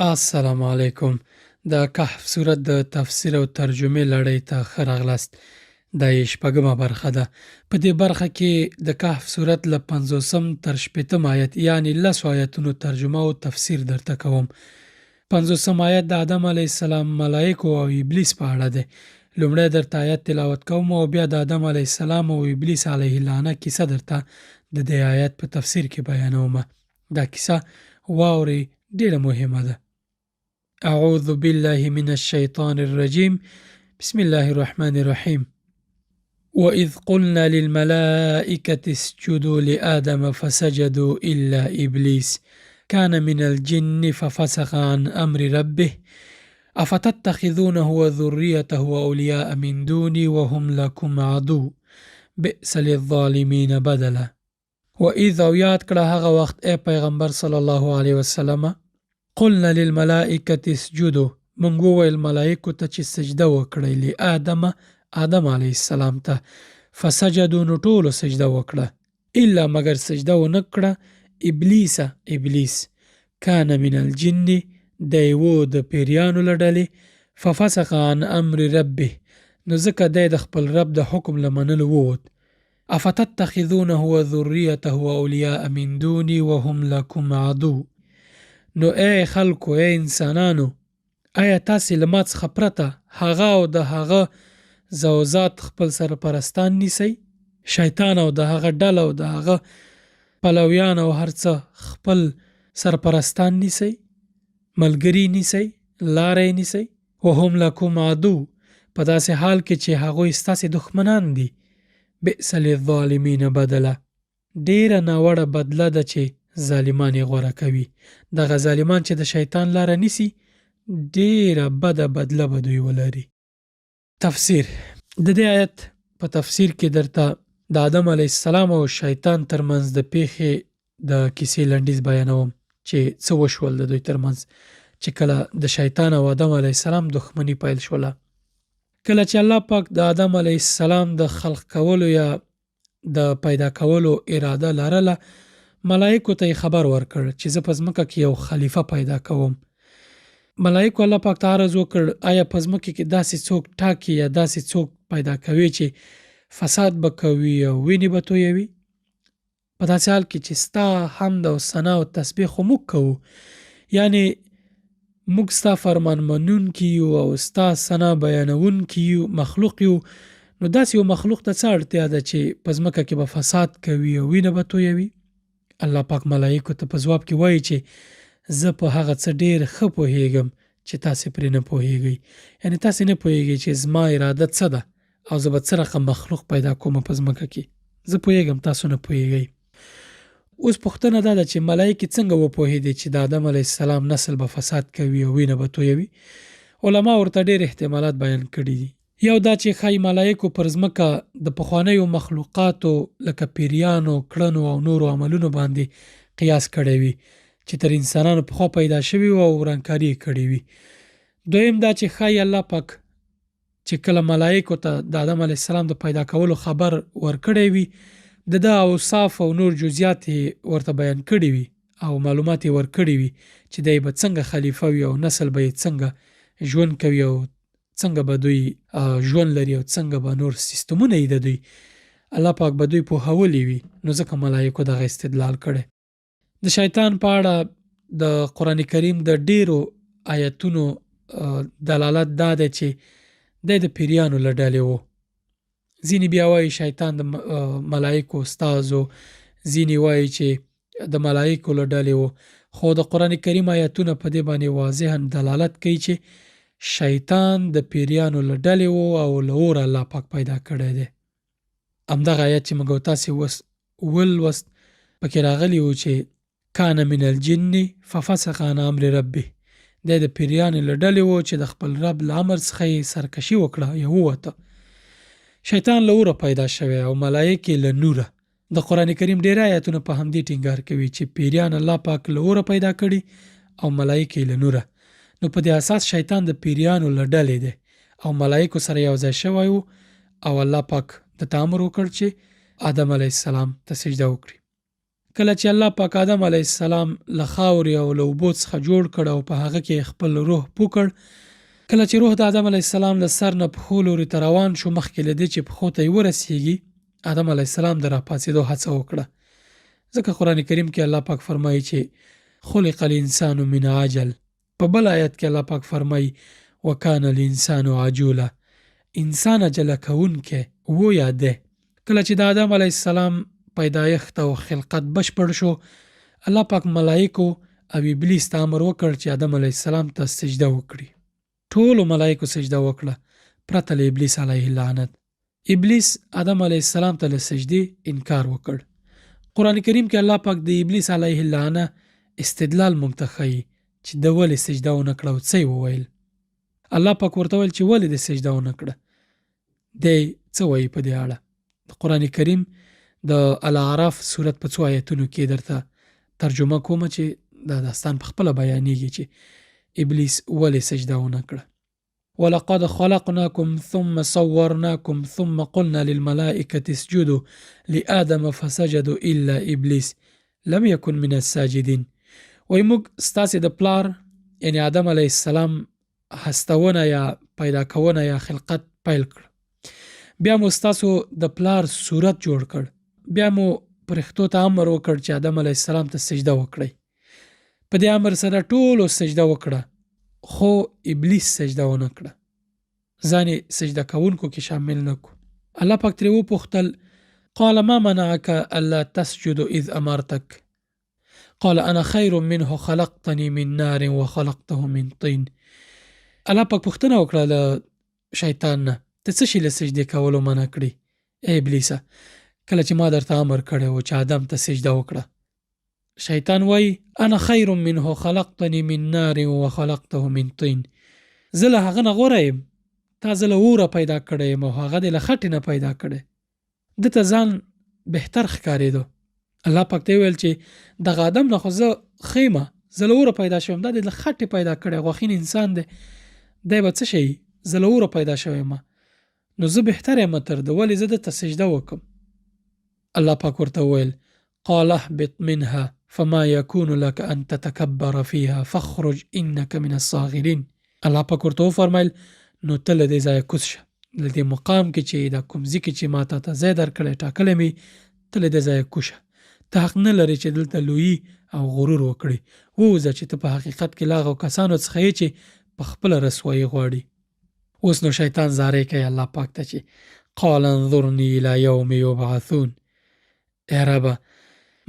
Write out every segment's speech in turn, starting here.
السلام علیکم. د کهف سورت د تفسیر او ترجمې لړۍ ته ښه راغلاست. دا یې شپږمه برخه ده. په دې برخه کې د کهف سورت له 50 تر 60 آیت یعنی 10 آیتونو ترجمه او تفسیر درته کوم. 50 آیت د آدم علیه السلام، ملائکو او ابلیس په اړه دی. لومړی درته آیت تلاوت کوم او بیا د آدم علیه السلام او ابلیس علیه اللعنه کیسه درته د دې آیت په تفسیر کې بیانوم. دا کیسه واورئ، ډېره مهمه ده. أعوذ بالله من الشيطان الرجيم. بسم الله الرحمن الرحيم. وإذ قلنا للملائكة اسجدوا لآدم فسجدوا إلا إبليس كان من الجن ففسق عن أمر ربه أفتتخذونه وذريته أولياء من دوني وهم لكم عدو بئس للظالمين بدلا. وإذ یاد کړه هغه وخت ای پیغمبر صلی الله علیه وسلم، قلنا للملائکة اسجدوا، مونږ وویل ملائکو ته چې سجده وکړئ، آدم علیه السلام ته. فسجدوا، نو ټولو سجده وکړه، الا مگر سجده ونه کړه ابلیس کان من الجن، دی و د پیریانو له ډلې، ففسق عن امر ربه، نو ځکه دی د خپل رب د حکم له منلو ووت. افتتخذونه وذريته اولیاء من دوني وهم لكم عدو، نو ای خلکو، ای انسانانو، آیا تاسې له ما څخه پرته هغه او د هغه زوزات خپل سرپرستان نیسئ؟ شیطان او د هغه ډله او د هغه پلویان او هر څه خپل سرپرستان نیسئ، ملګري نیسئ، لاره نیسئ. وهم لکم عدو، په داسې حال کې چې هغوی ستاسې دښمنان دي. بئس للظالمین بدله، ډیره ناوړه بدله ده چې ظالمان یې غوره کوي. دغه ظالمان چې د شیطان لاره نیسي، ډیره بده بدله به دوی ولري. تفسیر. د دې آیت په تفسیر کې درته د آدم علیه السلام او شیطان ترمنځ د پیښې د کیسې لنډیز بیانوم چې څه وشول د دوی ترمنځ چې کله د شیطان او آدم علیه السلام دښمني پیل شوله. کله چې الله پاک د آدم علیه السلام د خلق کولو یا د پیدا کولو اراده لرله، ملائکو ته خبر ورکړ چې زه په ځمکه کې یو خلیفه پیدا کوم. ملائکو الله پاک ته عرض وکړ، آیا په ځمکه کې داسې څوک ټاکي یا داسې څوک پیدا کوي چې فساد به کوي او وینې به تویوي؟ په داسې حال کې چې ستا حمد او ثنا او تسبیح خو موږ کوو، یعنی موږ ستا فرمان منونکي یو او ستا ثنا بیانونکي یو مخلوق یو، نو داسې یو مخلوق ته څه اړتیا ده چې په ځمکه کې به فساد کوي او وینه به تویوي؟ الله پاک ملائکو ته په ځواب کې وایي چې زه په هغه څه ډېر ښه پوهیږم چې تاسې پرې نه پوهیږئ. یعنی تاسې نه پوهیږئ چې زما اراده څه ده او زه به څه رقم مخلوق پیدا کوم په ځمکه کې. زه پوهیږم، تاسو نه پوهیږئ. اوس پوښتنه دا ده چې ملایکې څنګه وپوهېدې چې د آدم علیه السلام نسل به فساد کوي او وینه به تویوي؟ علما ورته ډېر احتمالات بیان کړي دي. یو دا چې ښایي ملایکو پر ځمکه د پخوانیو مخلوقاتو لکه پیریانو، کړنو او نورو عملونو باندې قیاس کړی وي چې تر انسانانو پخوا پیدا شوي او ورانکاري یې کړې وي. دویم دا چې ښایي الله پاک چې کله ملایکو ته د آدم علیه السلام د پیدا کولو خبر ورکړی وي، د ده اوصاف او نور جزئیات یې ورته بیان کړي وي او معلومات یې ورکړي وي چې دی به څنګه خلیفه وي او نسل به یې څنګه ژوند کوي او څنګه به دوی ژوند لري او څنګه به نور سیستمونه یې د دوی، الله پاک به دوی پوهولی وي. نو ځکه ملایکو دغه استدلال کړی. د شیطان په اړه د قرآن کریم د ډیرو آیتونو دلالت دا دی چې دی د پیریانو له ډلې و. ځینې بیا وایي شیطان د ملایکو استاذ و، ځینې وایي چې د ملایکو له ډلې و. خو د قرآن کریم آیتونه په دې باندې واضحا دلالت کوي چې شیطان د پیریانو له ډلې و او له اوره الله پاک پیدا کړی دی. همدغه آیت چې موږ تاسې ولوست پکې راغلی و چې کان من الجن ففسق عن امر ربه، دی د پیریانو له ډلې و چې د خپل رب له امر څخه یې سرکشي وکړه یا ووته. شیطان له اوره پیدا شوی او ملایکې له نوره. د قرآن کریم ډېر آیتونه په همدې ټینګار کوي چې پیریان الله پاک له اوره پیدا کړي او ملایکې له نوره. نو په دې اساس شیطان د پیریانو له ډلې دی او ملایکو سره یو ځای شوی و او الله پاک د ته امر وکړ چې آدم علیه السلام ته سجده وکړي. کله چې الله پاک آدم علیه السلام له خاورې او له اوبو څخه جوړ کړ او په هغه کې خپل روح پوه کړ، کله چې روح د آدم علیه السلام له سر نه پښو لوري ته روان شو، مخکې له دې چې پښو ته یې ورسیږي، آدم علیه السلام د راپاڅېدو هڅه وکړه. ځکه قرآن کریم کې الله پاک فرمایي چې خلق الانسان من عجل. په بل آیت کې الله پاک فرمایي وکان الانسان عجولا، انسان عجله کوونکی و یا دی. کله چې د آدم علیه السلام پیدایښت او خلقت بشپړ شو، الله پاک ملائکو او ابلیس ته امر وکړ چې آدم علیه السلام ته سجده وکړي. ټولو ملائکو سجده وکړه پرته له ابلیس علیه اللعنت. ابلیس آدم علیه السلام ته له سجدې انکار وکړ. قرآن کریم کې الله پاک د ابلیس علیه اللعنه استدلال موږ ته ښیي چې د ولې سجده ونه کړه او څه یې وویل. الله پاک ورته ویل چې ولې د سجده ونه کړه. دی څه وایي په دې اړه؟ د قرآن کریم د الاعراف سورت په 2 آیتونو کې درته ترجمه کوم چې دا داستان په خپله بیانېږي چې ابلیس ولې سجده ونه کړه. ولقد خلقناكم ثم صورناكم ثم قلنا للملائكة اسجدوا لآدم فسجدوا إلا إبليس لم يكن من الساجدين. وای موږ ستاسې د پلار یعنی آدم علیه السلام هستونه یا پیدا کونه یا خلقت پیل کړ، بیا مو ستاسو د پلار صورت جوړ کړ، بیا مو پرښتو ته امر وکړ چې آدم علیه السلام ته سجده وکړئ. په دې امر سره ټولو سجده وکړه، خو ابلیس سجده ونه کړه، ځان یې سجده کوونکو کې شامل نه کړو. الله پاک ترې وپوښتل قال ما منعك الا تسجد اذ امرتك قال انا خیر منه خلقتني من نار وخلقته من طين. الله پاک پوښتنه وکړه له شیطان نه ته څه شي له سجدې کولو منع کړي ای ابلیسه کله چې ما درته امر کړی و چې آدم ته سجده وکړه. شیطان وایي انا خیر منه خلقتني من نار وخلقته من طين، زه له هغه نه غوره یم، تا زه له اوره پیدا کړی یم او هغه دې له خټې نه پیدا کړی. ده ته ځان بهتر ښکارېدو. الله پاک ته ویل چې دغه آدم نه خو زه ښه یم، زه له اوره پیدا شویم، دا دې له خټې پیدا کړی، غوښین انسان دی، دی به څه شي، زه له اوره پیدا شوی یم، نو زه بهتر یم تر ده، ولې زه دته سجده وکم. الله پاک ورته وویل قال اهبط منها فما يكون لك ان تتكبر فيها فاخرج انك من الصاغرين. الله پاک ورته وفرمایل نو ته له دې ځایه کوز شه، له دې مقام کې چې دا کوم ځای کې چې ما تا ته ځای درکړی ټاکلی مې، ته له دې ځایه کوشه، ته حق نه لرې چې دلته لویي او غرور وکړي، ووځه چې ته په حقیقت کې له هغو کسانو څخه یې چې په خپله رسوایي غواړي. اوس نو شیطان زاری کوي الله پاک ته چې قال انظرني الى يوم يبعثون، ای ربه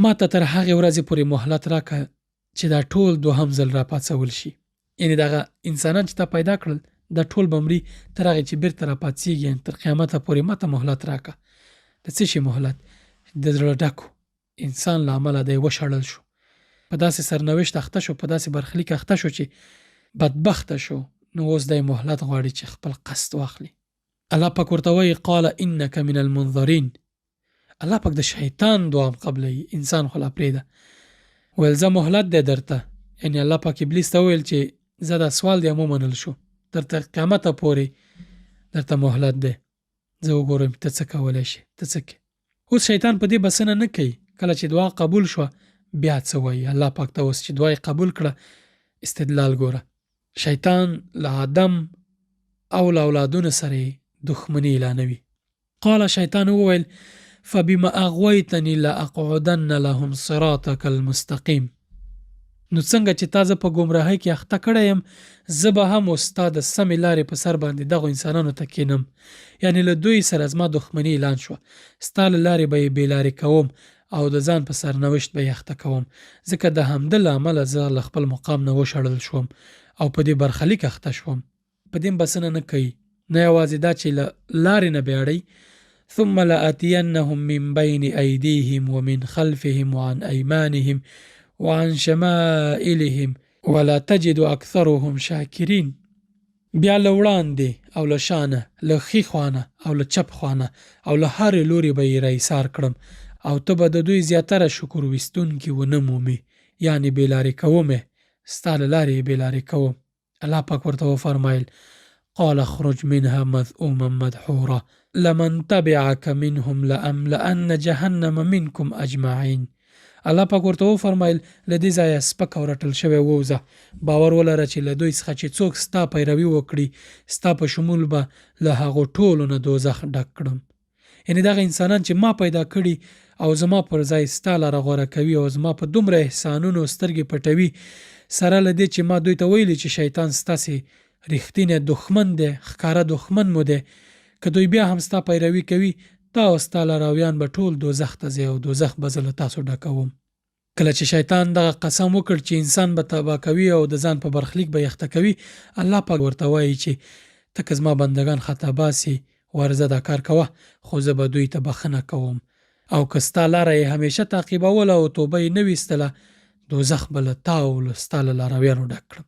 ما ته تر هغې ورځې پورې مهلت راکړه چې دا ټول دوهم ځل راپاڅول شي. یعنې دغه انسانان چې تا پیدا کړل دا ټول به مري تر هغې چې بیرته راپاڅېږي، یعنې تر قیامته پورې ما ته مهلت راکړه. د څه شي مهلت؟ د زړه ډکو انسان له امله دی وشړل شو، په داسې سرنوشت اخته شو، په داسې برخلیک اخته شو چې بدبخته شو، نو اوس دی مهلت غواړي چې خپل قصد واخلي. الله پاک ورته وایي قال انک من المنظرین. الله پاک د شیطان دعا قبلوي، انسان خو لا پرېږده، ویل زه مهلت دی درته، یعنې الله پاک ابلیس ته وویل چې زه دا سوال دی ومنل شو، تر قیامته پورې درته مهلت دی، زه وګورم ته څه کولی شي، ته څه کې. اوس شیطان په دې بسنه نه کوي، کله چې دعا قبول شوه بیا څه وایي الله پاک ته اوس چې دعا یې قبول کړه. استدلال ګوره، شیطان له آدم او له اولادونو سره دښمني اعلانوي. قال شیطان وویل فبما اغویتنی لاقعدن لهم صراطک المستقیم. نو څنګه چې تا زه په ګمراهۍ کې اخته کړی یم، زه به هم اوس ستا د سمې لارې په سر باندې دغو انسانانو ته کینم، یعنې له دوی سره زما دښمني اعلان شوه، ستا له لارې به یې بېلارې کوم او د ځان په سرنوشت به یې اخته کوم، ځکه د همده له امله زه له خپل مقام نه وشړل شوم او په دې برخلیک اخته شوم. په دې بسنه نه کوي، نه یوازې دا چې له لارې نه بیاړئ ثم لآتینهم من بین ایدیهم ومن خلفهم وعن ایمانهم وعن شمائلهم ولا تجد اکثرهم شاکرین. بیا له وړاندې او له شانه، له ښي خوانه او له چپ خوانه او له هرې لورې به یې راایسار کړم او ته به د دوی زیاتره شکر ویستونکي ونه مومې، یعنې بېلارې کوم یې، ستا له لارې یې بېلارې کوم. الله پاک ورته وفرمایل قال اخرج منها مذءوما مدحورا لمن تبعك منهم لأملأن جهنم منكم أجمعين. الله پاک ورته وفرمایل له دې ځایه سپک او رټل شوی ووځه، باور ولره چې له دوی څخه چې څوک ستا پیروي وکړي ستا په شمول به له هغو ټولو نه دوزخ ډک کړم. یعنې دغه انسانان چې ما پیدا کړي او زما پر ځای ستا لاره غوره کوي او زما په دومره احسانونو سترګې پټوي، سره له دې چې ما دوی ته ویلي چې شیطان ستاسې رښتینی دښمن دی، ښکاره دښمن مو دی، که دوی بیا هم ستا پیروي کوي تا او ستا لارویان به ټول دوزخ ته ځي او دوزخ به زه له تاسو ډکوم. کله چې شیطان دغه قسم وکړ چې انسان به تباه کوي او د ځان په برخلیک به یخته کوي، الله پاک ورته وایي چې ته که زما بندگان خطا باسي ورځه دا کار کوه، خو زه به دوی ته بخښنه کوم، او که ستا لاره یې همیشه تعقیبوله او توبه یې نه ویستله دوزخ به له تا او له ستا له لارویانو ډک کړم.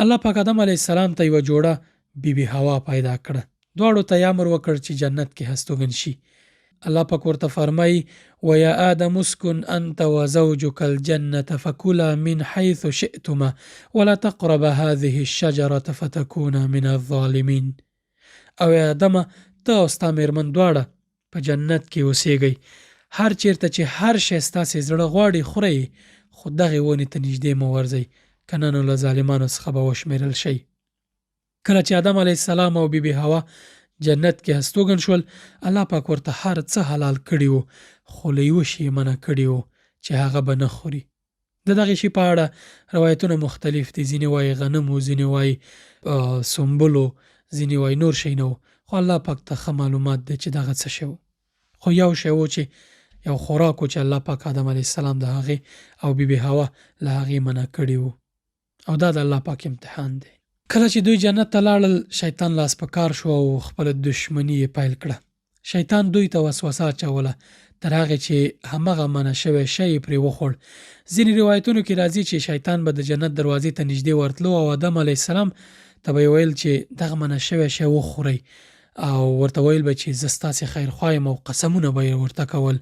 الله پاک آدم علیه السلام ته یوه جوړه بیبي حوا پیدا کړه. دواړو ته یې امر وکړ چې جنت کې هستوګن شي. الله پاک ورته فرمایي ویا آدم اسکن انت وزوجک الجنة فکلا من حیث شئتما ولا تقربا هذه الشجرة فتکونا من الظالمین. او ای آدمه ته او ستا مېرمن دواړه په جنت کې اوسېږئ، هر چیرته چې هر شی ستاسې زړه غواړي خورئ، خو دغې ونې ته نږدې مه ورځئ، که نه نو له ظالمانو څخه به وشمېرل شئ. کله چې آدم علیه السلام او بیبي حوا جنت کې هستوګن شول، الله پاک ورته هر څه حلال کړي وو، خو له یوه شي یې منع کړي وو چې هغه به نه خوري. د دغې شي په اړه روایتونه مختلف دي، ځینې وایي غنم و، ځینې وایي سنبل و، ځینې وایي نور شی نه و، خو الله پاک ته ښه معلومات دی چې دغه څه شی و. خو یو شی و چې یو خوراک و چې الله پاک آدم علیه السلام د هغې او بیبي حوا له هغې منع کړي وو، او دا د الله پاک امتحان دی. کله چې دوی جنت ته لاړل، شیطان لاس په کار شو او خپله دشمني یې پیل کړه. شیطان دوی ته وسوسه اچوله تر هغې چې همغه منع شوی شی یې پرې وخوړ. ځینې روایتونو کې راځي چې شیطان به د جنت دروازې ته نږدې ورتلو او آدم علیه السلام ته به یې ویل چې دغه منع شوی شی وخورئ، او ورته ویل به چې زه ستاسې خیرخوا یم، او قسمونه به یې ورته کول.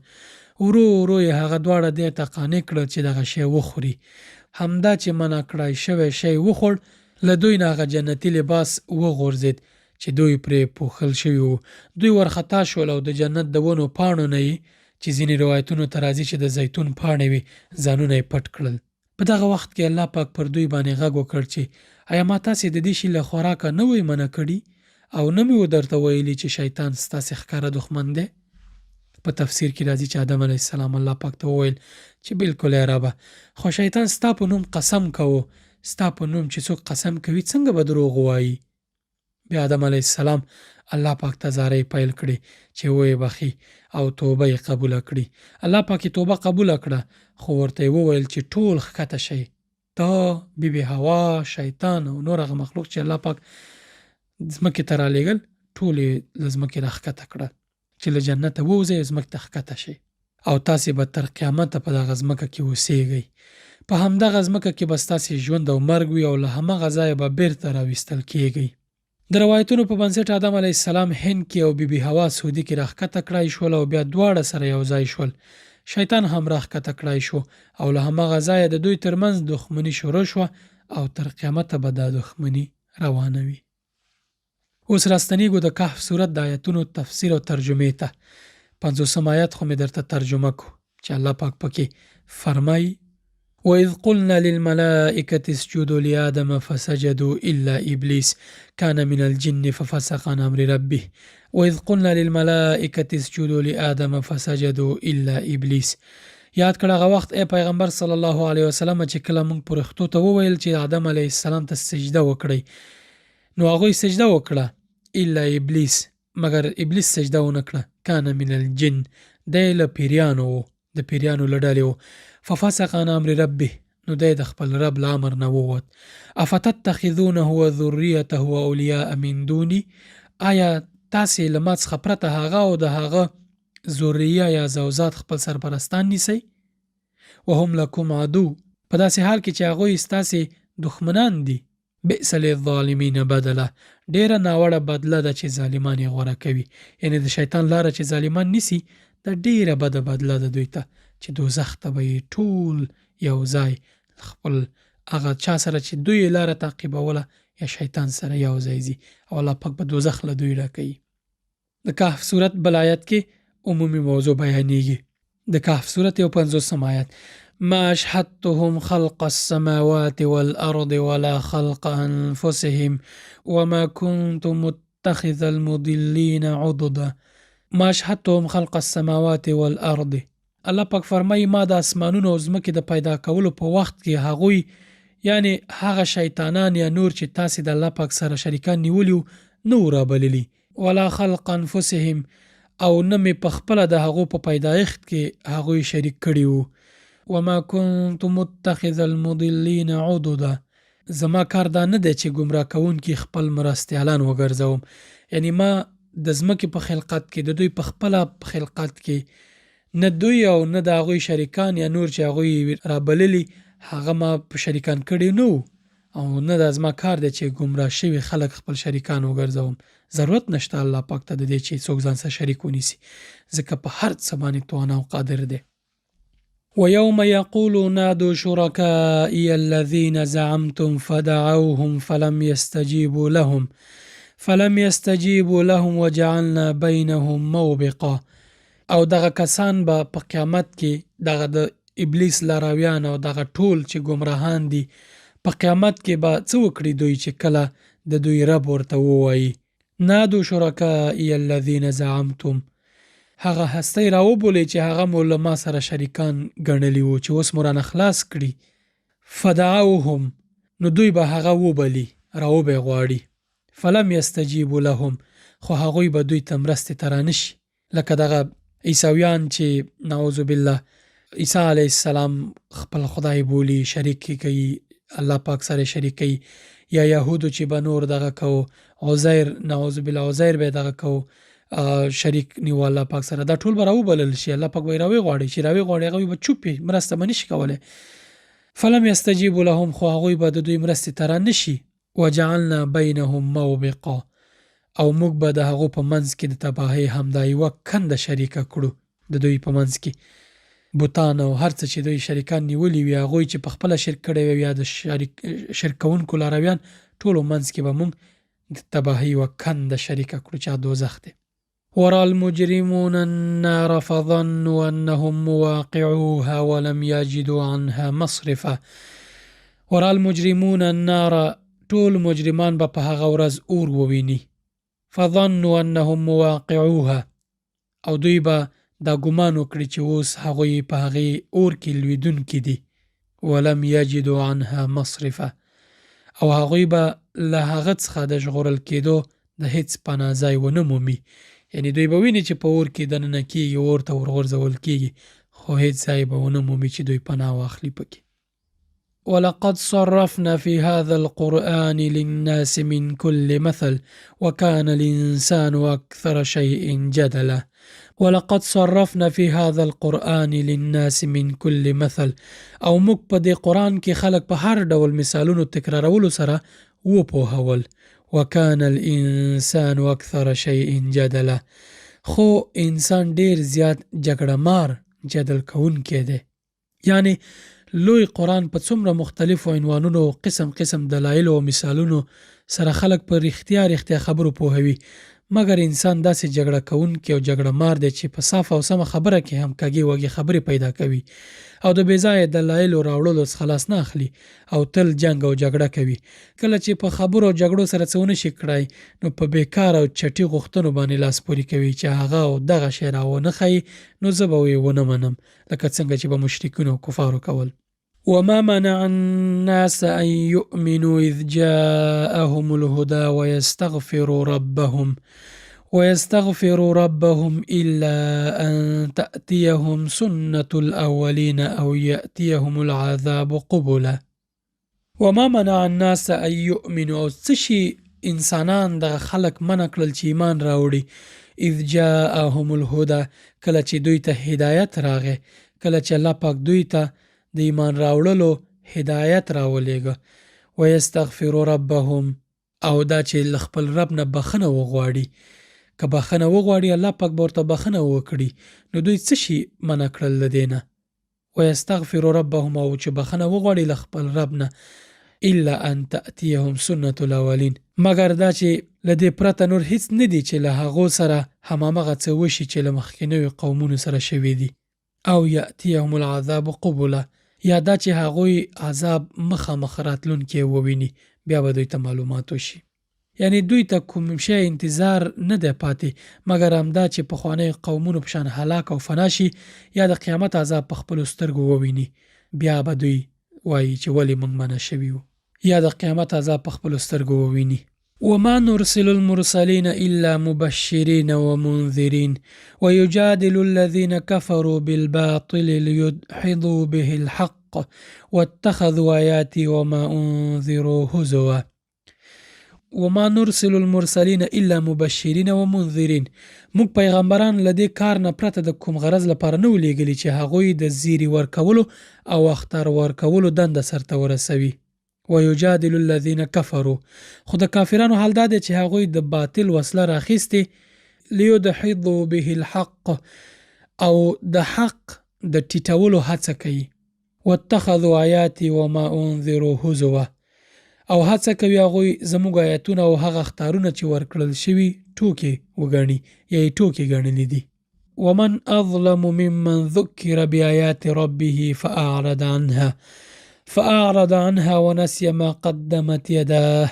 ورو ورو یې هغه دواړه دې ته قانع کړه چې دغه شی وخوري. همدا چې منع کړی شوی شی وخوړ، له دوی نه هغه جنتي لباس وغورځېد چې دوی پرې پوښل شوي وو. دوی ورخطا شول او د جنت د ونو پاڼو نه یې چې ځینې روایتونو ته راځي چې د زیتون پاڼې وي ځانونه یې پټ کړل. په دغه وخت کې الله پاک پر دوی باندې غږ وکړ چې آیا ما تاسې د دې شي له خوراکه نه وی منع کړي او نه مې و درته ویلي چې شیطان ستاسې ښکاره دښمن دی؟ په تفسیر کې راځي چې آدم علیه السلام الله پاک ته وویل چې بالکل ای ربه، خو شیطان ستا په نوم قسم کوو، ستا په نوم چې څوک قسم کوي څنګه به دروغ ووایي؟ بیا آدم علیه السلام الله پاک ته زارۍ پیل کړې چې ویې بخي او توبه یې قبوله کړي. الله پاک یې توبه قبوله کړه، خو ورته یې وویل چې ټول ښکته شئ، ته، بیبي حوا، شیطان او نور هغه مخلوق چې الله پاک ځمکې ته رالیږل ټول یې له ځمکې راښکته کړه چې له جنته ووځئ ځمکې ته ښکته شئ او تاسې به تر قیامته په دغه ځمکه کې اوسېږئ. په همدغه ځمکه کې به ستاسې ژوند او مرګ وي او له همغه ځایه به بیرته راویستل کیږئ. د روایتونو په بنسټ آدم علیه السلام هند کې او بیبي حوا سعودي کې راښکته کړای شول او بیا دواړه سره یو ځای شول. شیطان هم راښکته کړای شو او له همغه ځایه د دوی ترمنځ دښمني شروع شوه او تر قیامته به دا دښمني روانه وي. اوس راستنیږو د کهف سورت د آیتونو تفسیر او ترجمې ته. 50 آیت خو مې درته ترجمه کو چې الله پاک پکې فرمایي وَإِذْ قُلْنَا لِلْمَلَائِكَةِ اسْجُدُوا لِآدَمَ فَسَجَدُوا إِلَّا إِبْلِيسَ كَانَ مِنَ الْجِنِّ فَفَسَقَ عَنْ أَمْرِ رَبِّهِ وَإِذْ قُلْنَا لِلْمَلَائِكَةِ اسْجُدُوا لِآدَمَ فَسَجَدُوا إِلَّا إِبْلِيسَ. یاد کړه هغه وخت ای پیغمبر صلی الله علیه وسلم چې کله موږ پرښتو ته وویل چې آدم علیه السلام ته سجده وکړئ، نو هغوی سجده وکړه الا ابلیس، مگر ابلیس سجده ونه کړه. کان من الجن، دی له پیریانو و، د پیریانو له ډلې و. ففسق عن امر ربه، نو دی د خپل رب له امر نه ووت. افتتخذونه وذریته اولیاء من دوني، آیا تاسې له ما څخه پرته هغه او د هغه ذریه یا زوزات خپل سرپرستان نیسئ؟ وهم لکم عدو، په داسې حال کې چې هغوی ستاسې دښمنان دي. بئس للظالمین بدله، ډیره ناوړه بدله ده چې ظالمان یې غوره کوي. یعنې د شیطان لاره چې ظالمان نیسي دا ډیره بده بدله ده دوی ته، چې دوزخ ته به یې ټول یو ځای خپل هغه چا سره چې دوی یې لاره تعقیبوله یا شیطان سره یو ځای ځي او الله پاک به دوزخ له دوی ډکوي. د کهف صورت بل آیت کې عمومي موضوع بیانېږي د کهف سورت یو 50 آیات. ما اشهدتهم خلق السماوات والأرض ولا خلق أنفسهم وما كنت متخذ المضلين عضدا. ما اشهدتهم خلق السماوات والأرض. الله پاک فرمایي ما د اسمانونو او ځمکې د پیدا کولو په وخت کې هغوی یعنی هغه شیطانان یا نور چې تاسې د الله پاک سره شریکان نیولي نه و رابللي. ولا خلق انفسهم او نه مې په خپله د هغو په پیدایښت کې هغوی شریک کړي وو. وما كنت متخذ المضلين عضدا. زما کار دا نه دی چې ګمراه کوونکي خپل مرستیالان وګرځوم. یعنی ما د ځمکې په خلقت کې د دوی په خپله په خلقت کې نه دوی او نه د هغوی شریکان یا نور چې هغوی رابللي هغه ما په شریکان کړي نه وو او نه دا زما کار دی چې ګمراه شوي خلک خپل شریکان وګرځوم. ضرورت نشته الله پاک ته د دې چې څوک ځان سره شریک ونیسي، ځکه په هر څه باندې توانا او قادر دی. ويوم يقول نادوا شركائي الذين زعمتم فدعوهم فلم يستجيبوا لهم وجعلنا بينهم موبقا. او دغه کسان به په قیامت کې دغه د ابلیس لارویان او دغه ټول چې ګمراهان دي په قیامت کې به څه وکړي دوی چې کله د دوی رب ورته ووایي نادوا شرکائي الذین زعمتم، هغه هستی راوبولئ چې هغه مو له ما سره شریکان ګڼلي وو چې اوس مو رانه خلاص کړي. فدعوهم، نو دوی به هغه وبلي راوبه غواړي. فلم یستجیبوا لهم، خو هغوی به دوی ته مرستې ته رانشي. لکه دغه عیسویان چې نعوذ بالله عیسی علیه السلام خپل خدای بولی، شریک کوي، الله پاک سره شریک کوي، یا یهودو چې به نور دغه کو، عزیر نعوذ بالله عزیر به دغه کو شریک نیو الله پاک سره، دا ټول به راوبلل شي. الله پاک به راوی غواړي چې راوی غواړي هغوی به چوپې مرسته به نشي کولی. فلم یستجیبوا لهم، خو هغوی به د دوی مرستې ته رانشي. وجعلنا بینهم موبقا، او موږ به د هغو په منځ کې د تباهۍ همدا یوه کنده شریکه کړو. د دوی په منځ کې بوتان او هر څه چې دوی شریکان نیولي وي، هغوی چې په خپله شرک کړی وي یا د شرک کوونکو لارویان، ټولو منځ کې به موږ د تباهۍ یوه کنده شریکه کړو چې دوزخ دی. ورأى المجرمون النار فظنوا أنهم مواقعوها ولم يجدوا عنها مصرفا. ورأى المجرمون النار، ټول مجرمان به په هغه ورځ اور وویني. فظنوا أنهم مواقعوها، او دوی به دا ګمان وکړي چې اوس هغوی په هغې اور کې لویدونکي دي. ولم یجدوا عنها مصرفا، او هغوی به له هغه څخه د ژغورل کېدو د هیڅ پناه ځای ونه مومي. یعنی دوی به ویني چې په اور کې دننه کېږي، اور ته ورغورځول کېږي، خو هیڅ ځای به ونه مومي چې دوی پناه واخلي پکې. ولقد صرفنا في هذا القرآن للناس من كل مثل وكان الإنسان أكثر شيء جدلا. ولقد صرفنا في هذا القرآن للناس من كل مثل، او موږ په دې قرآن کې خلک په هر ډول مثالونو تکرارولو سره وپوهول. وكان الإنسان أكثر شيء جدلا، خو انسان ډیر زیات جګړه مار جدل کوونکی دی. یعنی لوی قرآن په څومره مختلفو عنوانونو او قسم دلایلو او مثالونو سره خلک په رښتیا خبرو پوهوي، مګر انسان داسې جګړه کوونکی او جګړه مار دی چې په صاف او سمه خبره کې هم کږې وږې خبرې پیدا کوي او د بې ځایه دلایلو راوړلو څخه لاس نه اخلي او تل جنګ او جګړه کوي. کله چې په خبرو او جګړو سره څه ونه شي کړی، نو په بیکار او چټي غوښتنو باندې لاس پورې کوي چې هغه او دغه شی راونه ښیي، نو زه به یې ونه منم، لکه څنګه چې به مشرکینو او کفارو کول. وما منع الناس أن يؤمنوا إذ جاءهم الهدى ويستغفروا ربهم إلا أن تأتيهم سنة الأولين أو يأتيهم العذاب قبلا. وما منع الناس أن يؤمنوا، او څشي انسانان د خلق منع کړل چې ایمان راوړي. إذ جاءهم الهدى، کله چې دوی ته هدایت راغی، کله چې الله پاک دوی ته د ایمان راوړلو هدایت راولېږه. ويستغفروا ربهم، او دا چې له خپل رب نه بخښنه وغواړي. که بخښنه وغواړي الله پاک به ورته بخښنه وکړي، نو دوی څه شي منع کړل له دې نه. ويستغفروا ربهم، او چې بخښنه وغواړي له خپل رب نه. الا ان تأتيهم سنة الاولین، مګر دا چې له دې پرته نور هیڅ نه دي چې له هغو سره همامغه څه وشي چې له مخکینیو قومونو سره شوي دي. او یأتیهم العذاب قبلا، یا دا چې هغوی عذاب مخامخ راتلونکی وویني، بیا به دوی ته معلومات وشي. یعنی دوی ته کوم شی انتظار نه دی پاتې مګر همدا چې پخوانیو قومونو په شان هلاک او فنا شي، یا د قیامت عذاب په خپلو سترګو وویني، بیا به دوی وایي چې ولې موږ منع شوي وو، یا د قیامت عذاب په خپلو سترګو وویني. وما نرسل المرسلين إلا مبشرين ومنذرين ويجادل الذين كفروا بالباطل ليدحضوا به الحق واتخذوا آياتي وما أنذروا هزوا. وما نرسل المرسلين إلا مبشرين ومنذرين، موږ پیغمبران له دې کار نه پرته د کوم غرض لپاره نه ولیږلي چې هغوی د زیری ورکولو او اخطار ورکولو دنده سرته ورسوي. ويجادل الذين كفروا، خو د کافرانو حال دا دی چې هغوی د باطل وسله راخیستې ليدحضوا به الحق، او د حق د ټیټولو هڅه کوي. واتخذوا آیاتي وما انذروا هزوا، او هڅه کوي هغوی زموږ آیتونه او هغه اخطارونه چې ورکړل شوي ټوکې وګڼي یا یې ټوکې ګڼلي دي. ومن أظلم ممن ذكر بآيات ربه فأعرض عنها ونسي ما قدمت يداه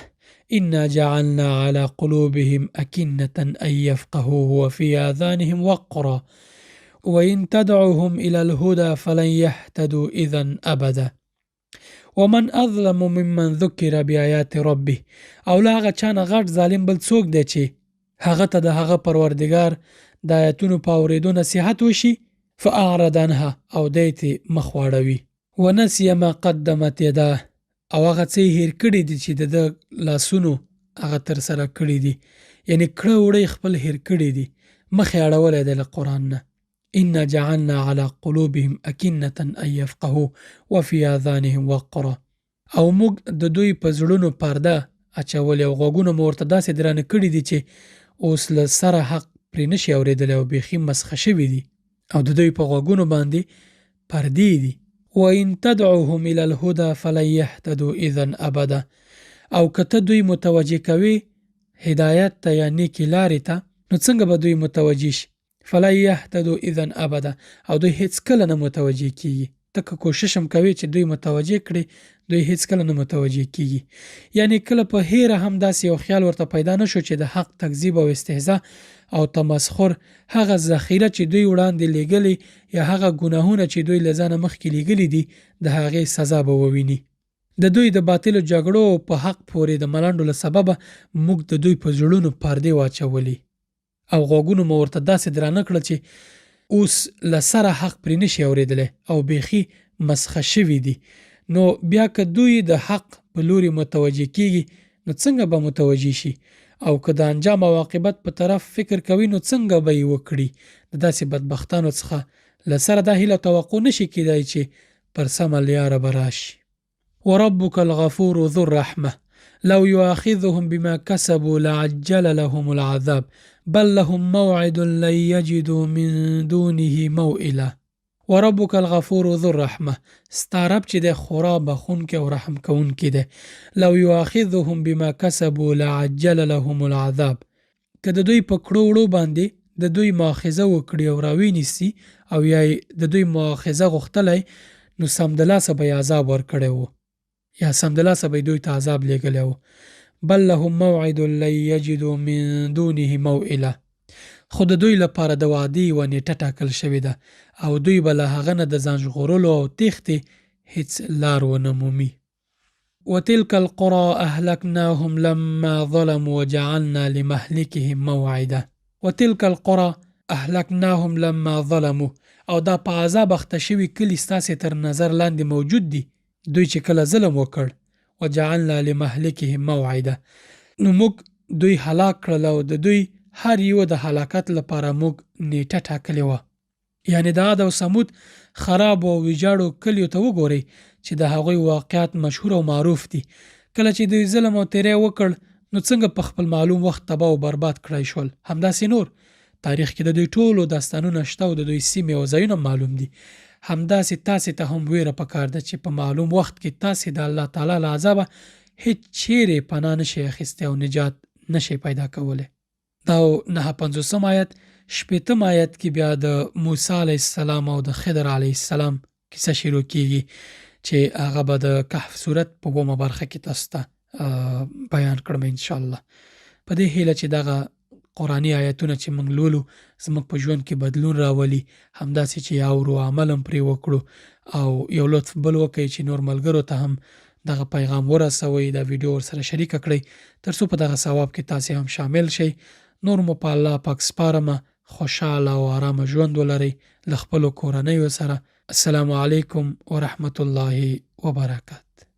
إنا جعلنا على قلوبهم أكنة أن يفقهوه وفي آذانهم وقرا وإن تدعوهم إلى الهدى فلن يهتدوا إذا أبدا. ومن أظلم ممن ذكر بآيات ربه، او لا هغه چانه غټ ظالم بل څوک دی چې هغه ته د هغه پروردګار د آیتونو په اورېدو نصیحت وشي، فأعرض عنها، او دی ترې مخ واړوي. ونسي ما قدمت یداه، او هغه څه یې هیر کړي دي چې د ده لاسونو هغه ترسره کړي دي، یعنې کړه وړه خپل هیر کړي دي، مخ یې اړولی دی له قرآن نه. إنا جعلنا على قلوبهم أكنة أن يفقهوا وفي آذانهم وقرا، او موږ د دوی په زړونو پرده اچولې او غوږونه مو ورته داسې درانه کړي دي چې اوس له سره حق پرې نشي اورېدلی او بیخي مسخه شوي دي، او د دوی په غوږونو باندې پردې دي. وإن تدعوهم إلى الهدى فلن يهتدوا إذا أبدا، او که ته دوی متوجه کوي هدایت ته یا نیکې لارې ته، نو څنګه به دوی متوجه شي؟ فلن يهتدوا اذا ابدا، او دوی هیڅ کله نه متوجه کیږي. ته که کوشش هم کوي چې دوی متوجه کړي، دوی هیڅ کله نه متوجه کیږي. یعنی کله په هیره هم داسې یو خیال ورته پیدا نشو چې د حق تکذیب او استهزاء او تمسخر هغه ذخیره چې دوی وړاندې لیږلي یا هغه ګناهونه چې دوی له ځانه مخکې لیږلي دي د هغې سزا به وویني. د دوی د باطلو جګړو په حق پورې د ملنډو له سببه موږ د دوی په زړونو پردې واچولي او غوږونو مو ورته داسې درانه کړل چې اوس له سره حق پرې نشي اورېدلی او بیخي مسخه شوي دي. نو بیا که دوی د حق په لوري متوجه کیږي نو څنګه به متوجه شي، او که د انجام او عاقبت په طرف فکر کوي نو څنګه به یې وکړي. د داسې بدبختانو څخه له سره دا هیله توقع نشي کیدای چې پر سمه لیاره به راشي. وربک الغفور ذو الرحمه لو يؤاخذهم بما كسبوا لعجل لهم العذاب بل لهم موعد لن يجدوا من دونه موئلا. وربک الغفور ذو الرحمه، ستا رب چې دی خورا بخونکی او رحم کوونکی دی. لو يؤاخذهم بما كسبوا لعجل لهم العذاب، که د دوی په کړو وړو باندې د دوی مؤاخذه وکړي او راوینیسي او یا د دوی مؤاخذه غوښتلی، نو سمدلاسه به یې عذاب ورکړی و یا سمدلاسه به دوی ته عذاب لیږلی و. بل لهم موعد لن یجدوا من دونه موئله، خو د دوی لپاره د وعدې یوه نیټه ټاکل شوې ده او دوی به له هغه نه د ځان ژغورلو او تېښتې هیڅ لار ونه مومي. وتلك القرى أهلكناهم لما ظلموا وجعلنا لمهلكهم موعدا. وتلك القرى أهلكناهم لما ظلموا، او دا په عذاب اخته شوي کلي ستاسې تر نظر لاندې موجود دي، دوی چې کله ظلم وکړ. وجعلنا لمهلكهم موعدا، نو موږ دوی هلاک کړل او د دوی هر یو د هلاکت لپاره موږ نیټه ټاکلې وه. یعنې د عاد او ثمود خراب او ویجاړو کلیو ته وګورئ چې د هغوی واقعات مشهور او معروف دي. کله چې دوی ظلم او تیری وکړ نو څنګه په خپل معلوم وخت تباه او برباد کړی شول. همداسې نور تاریخ کې د دوی ټولو داستانونه شته او د دوی سیمې او ځایونه معلوم دي. همداسې تاسې ته هم ویره پکار ده چې په معلوم وخت کې تاسې د الله تعالی له عذابه هیڅ چیرې پناه نشئ اخیستی او نجات نشئ پیدا کولی. دا 950 آیت. 80 آیت کې بیا د موسی علیه السلام او د خضر علیه السلام کیسه شروع کیږي چې هغه به د کهف سورت په 2مه برخه کې تاسو ته بیان کړم ان شاء الله. په دې هیله چې دغه قرآني آیتونه چې موږ لولو زموږ په ژوند کې بدلون راولي، همداسې چې اورو عمل هم پرې وکړو او یو لطف بل وکړئ چې نور ملګرو ته هم دغه پیغام ورسوئ، دا ویډیو ورسره شریکه کړئ ترڅو په دغه ثواب کې تاسې هم شامل شئ. نور مو په الله پاک سپارمه. خوشحاله او آرامه ژوند ولرئ له خپلو کورنیو سره. السلام علیکم ورحمة الله وبرکاته.